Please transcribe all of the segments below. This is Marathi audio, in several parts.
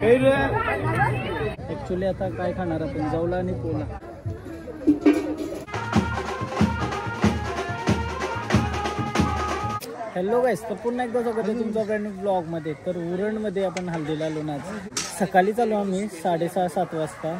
ऍक्च्युली आता काय खाणार आपण, जवला आणि पोला. हॅलो गाईस, तर पुन्हा एकदा स्वागत आहे तुमच्या ब्रँड न्यू ब्लॉगमध्ये. तर उरणमध्ये आपण हल्दीला आलो ना. सकाळी चालू आम्ही 6:30-7 वाजता.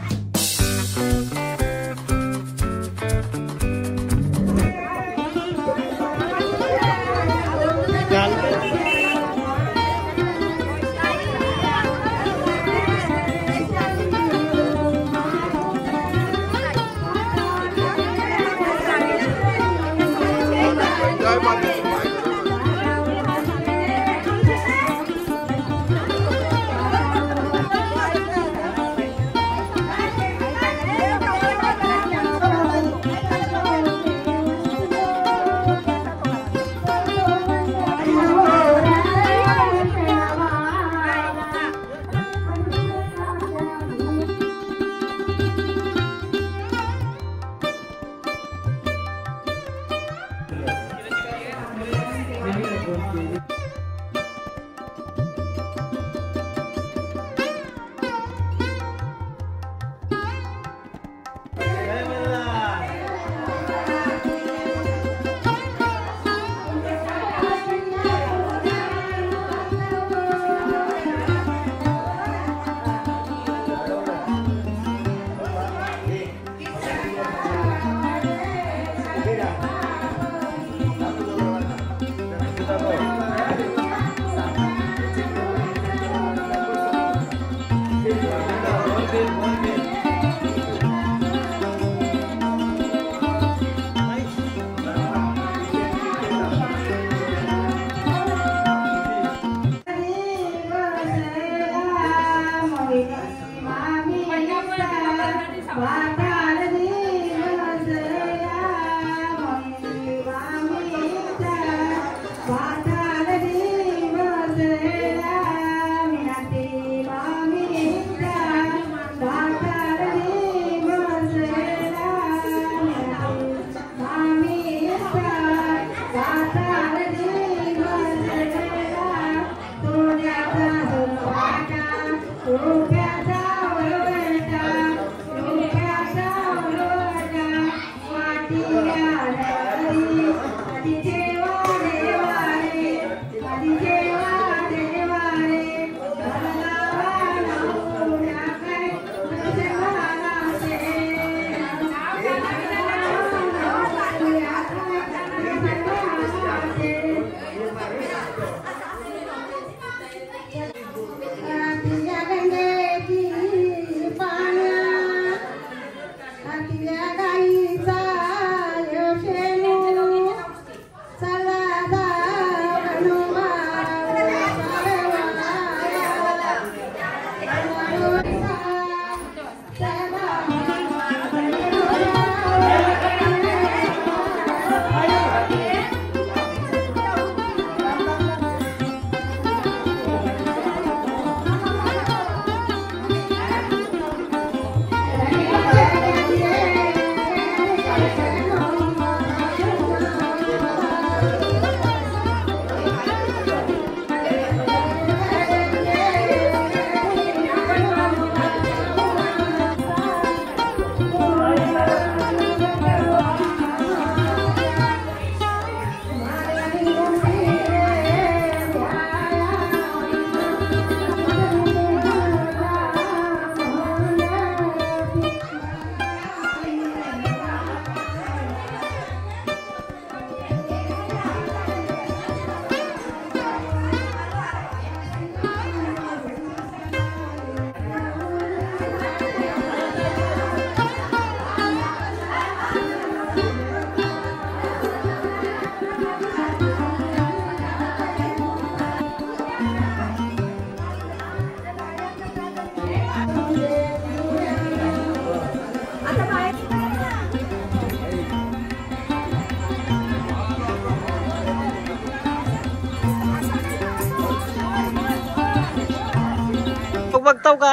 बघताव का?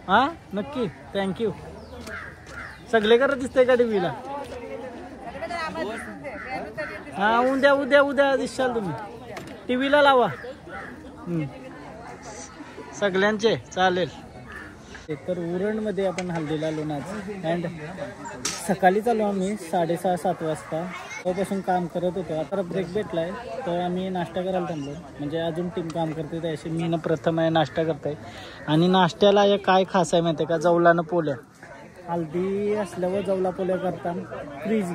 हा नक्की, थँक्यू. सगळे करत दिसते का टीव्हीला? हा उद्या उद्या उद्या दिसाल तुम्ही. टीव्हीला लावा. सगळ्यांचे चालेल. तर उरणमध्ये आपण हल्दीला लोणाच अँड सकाळी चालू आम्ही 6:30-7 वाजता. तेव्हापासून काम करत होतो. आता ब्रेक भेटलाय तर आम्ही नाश्ता करायला थांबलो. म्हणजे अजून टीम काम करते त्याशी मी न प्रथम आहे नाश्ता करताय. आणि नाश्त्याला एक काय खास आहे माहिती आहे का, जवलानं पोल्या. हल्दी असल्यावर जवला पोल्या करताना क्रेझी.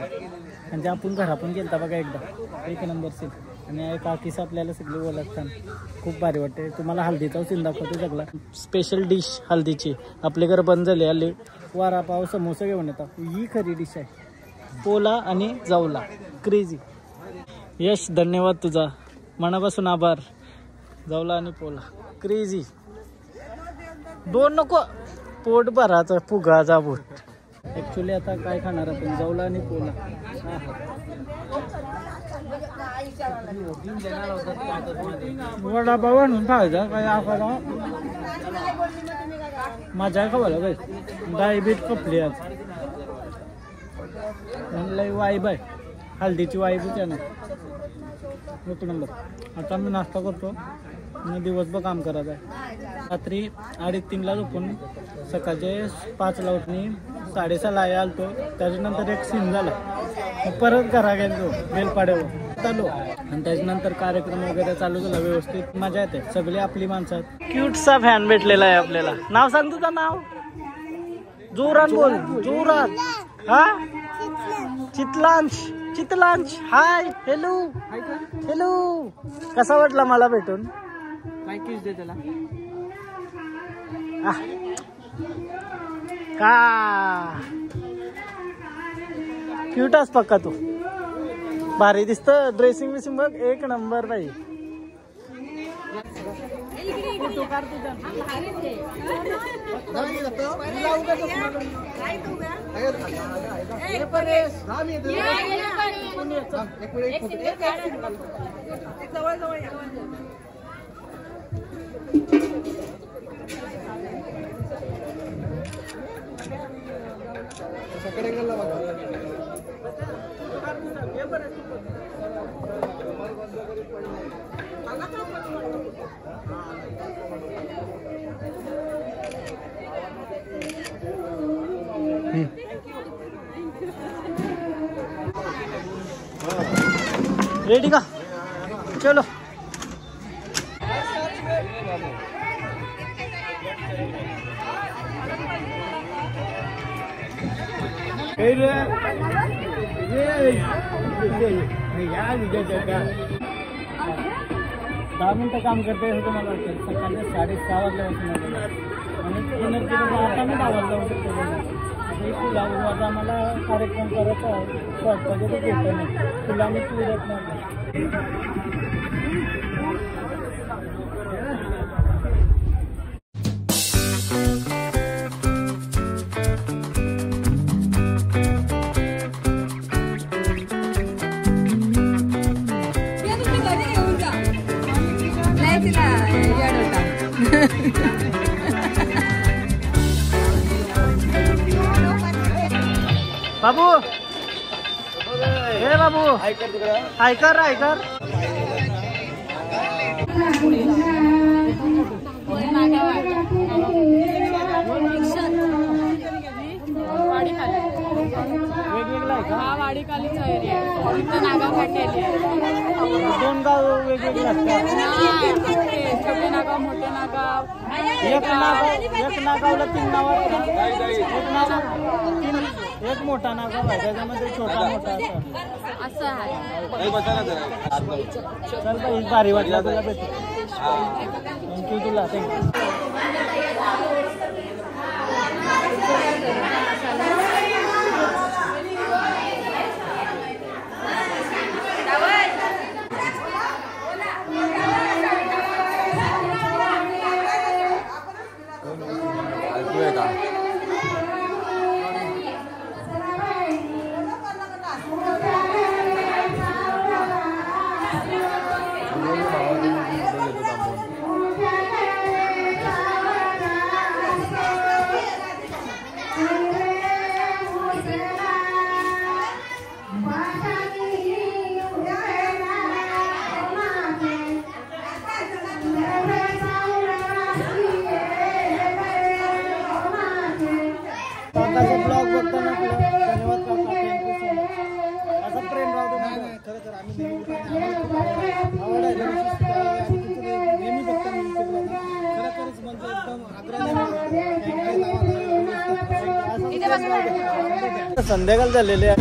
म्हणजे आपण घरातून गेलता बघा एकदा, एक नंबर सीन. आणि काकीस आपल्याला सगळे ओळखतात, खूप भारी वाटते. तुम्हाला हल्दीचा सीन दाखवतो सगळा. स्पेशल डिश हल्दीची आपल्याकडे बंद झाली. हल्ली वडापाव समोसा घेऊन येतात. ही खरी डिश आहे, पोला आणि जवला क्रेझी. यश धन्यवाद तुझा, मनापासून आभार. जवला आणि पोला क्रेझी. 2 नको, पोट भराचं फुगा जाबूट. ॲक्च्युली आता काय खाणार आपण, जवला आणि पोला. वडापाव आणून खायचा काय आपला मजा खावायला काय. डायबीट कपली आज लई वाईब आहे, हल्दीची वाईबच आहे ना, एक नंबर. आता मी नाश्ता करतो आणि दिवसभर काम करत आहे. रात्री 2:30ला झोपून सकाळचे 5ला उठणी, 6:30ला आलतो. त्याच्यानंतर एक सीन झाला, परत घरा गेलो बेलपाड्यावर चालू. आणि त्याच्यानंतर कार्यक्रम वगैरे चालू झाला व्यवस्थित. मजा येते, सगळे आपली माणसं. क्यूटचा फॅन भेटलेला आहे आपल्याला. नाव सांग तुझं नाव, जोरात बोल, जोरात. हा, चितलांश. चितलांश हाय, हॅलो हॅलो. कसा वाटला मला भेटून? काय किस दे त्याला का. क्यूट आहेस पक्का तू, भारी दिसत. ड्रेसिंग विसिंग बघ एक नंबर बाई. रेडी का, चलो. दहा मिनिटं काम करते असं मला वाटतं. सकाळी 6:30 वाजल्यापासून आणि आता मी 10 वाजता उठतो. आता मला कार्यक्रम करायचा आहे, शॉर्टमध्ये तर घेतो नाही तुला मी पुरत नाही. बाबू, हे बाबू, ऐकर ऐकर. वाडीखालीचा एरिया आहे, नागाव एरिया. 2 गाव वेगवेगळे असतात. छोटे नागाव, मोठे नागाव. एक नागावला 3 नाव असतात. एक मोठा नागाव आहे, त्याच्यामध्ये छोटा मोठा असं आहे. चल बाई, भारी वाटला तुला भेटू. थँक्यू तुला, थँक्यू. आवड आहे नेहमी बघतो मी चित्राला. खरोखरच म्हणजे एकदम संध्याकाळ झालेली आहे.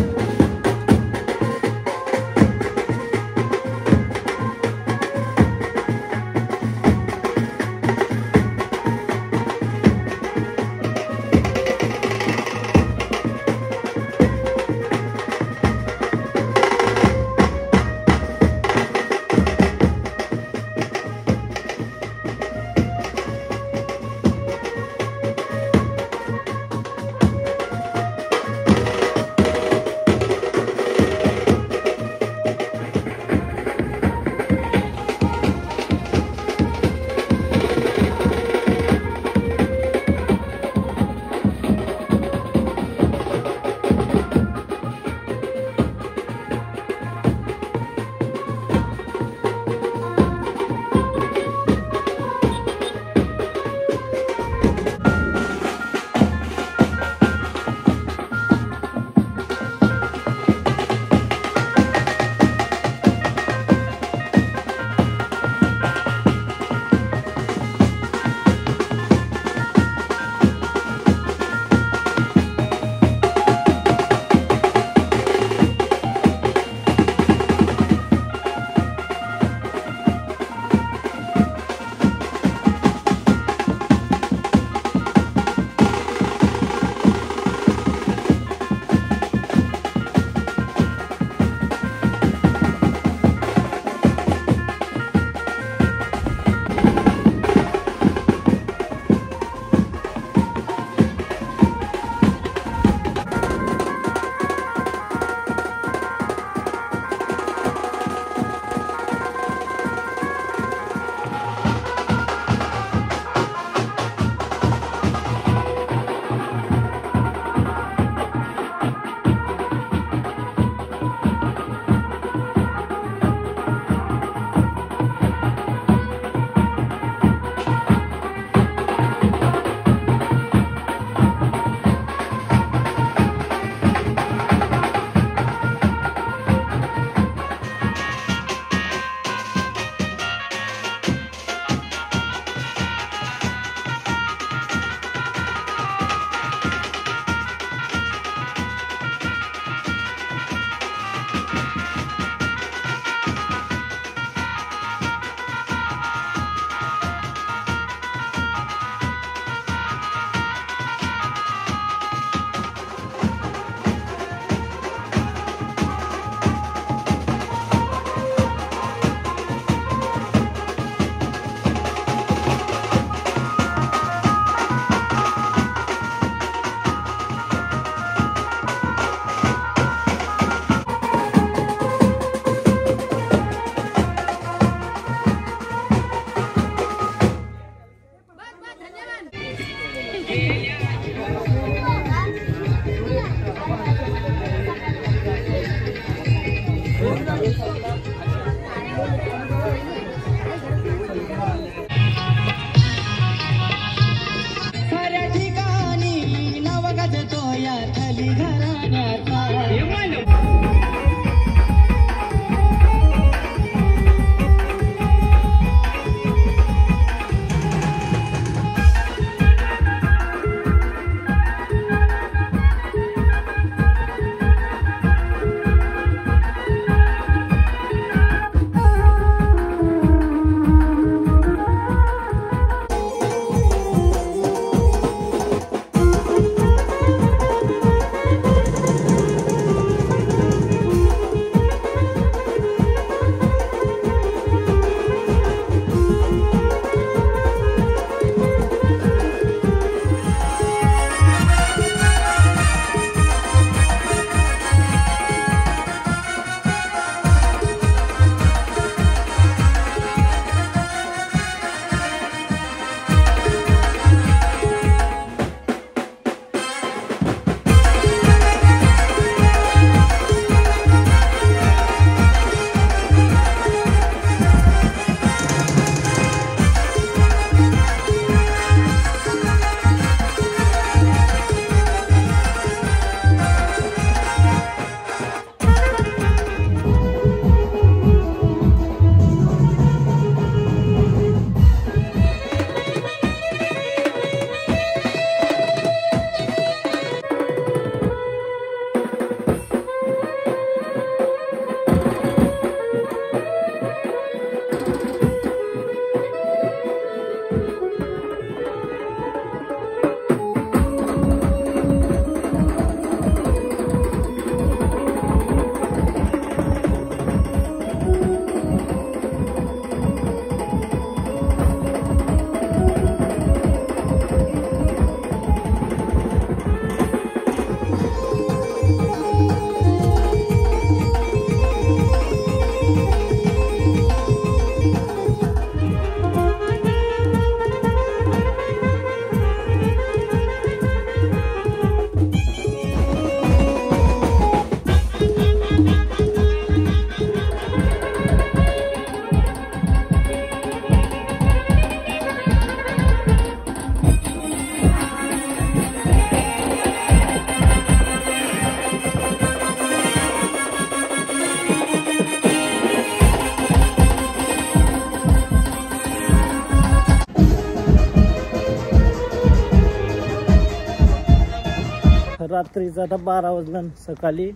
रात्रीचा आता 12 वाजला. सकाळी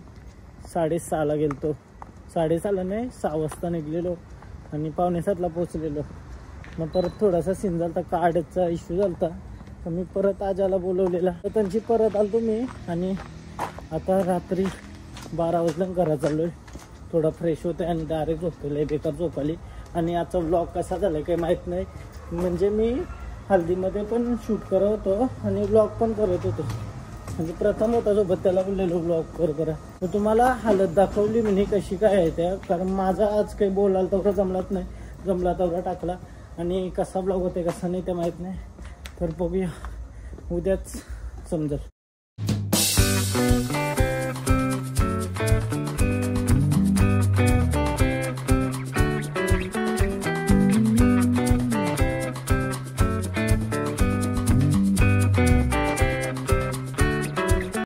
6:30ला गेलतो. 6:30ला नाही 6 वाजता निघलेलो आणि 6:45ला पोचलेलो. मग परत थोडासा सीन झाला, कार्डचा इश्यू झाला. तर मी परत आजाला बोलवलेला, तर त्यांची परत आलो मी. आणि आता रात्री 12 वाजला घरात चाललोय. थोडा फ्रेश होतोय आणि डायरेक्ट झोपतोय. बेकार झोप आली. आणि आजचा व्लॉग कसा झाला काही माहीत नाही. म्हणजे मी हल्दीमध्ये पण शूट करत होतो आणि व्लॉग पण करत होतो. म्हणजे प्रथम होता सोबत, त्याला बोललेलो व्लॉग करा. तर तुम्हाला हालत दाखवली मी कशी काय आहे त्या, कारण माझा आज काही बोलायला तेवढं जमलाच नाही. जमला तेवढा टाकला. आणि कसा व्लॉग होते कसा नाही ते माहीत नाही. तर बघूया, उद्याच समजेल.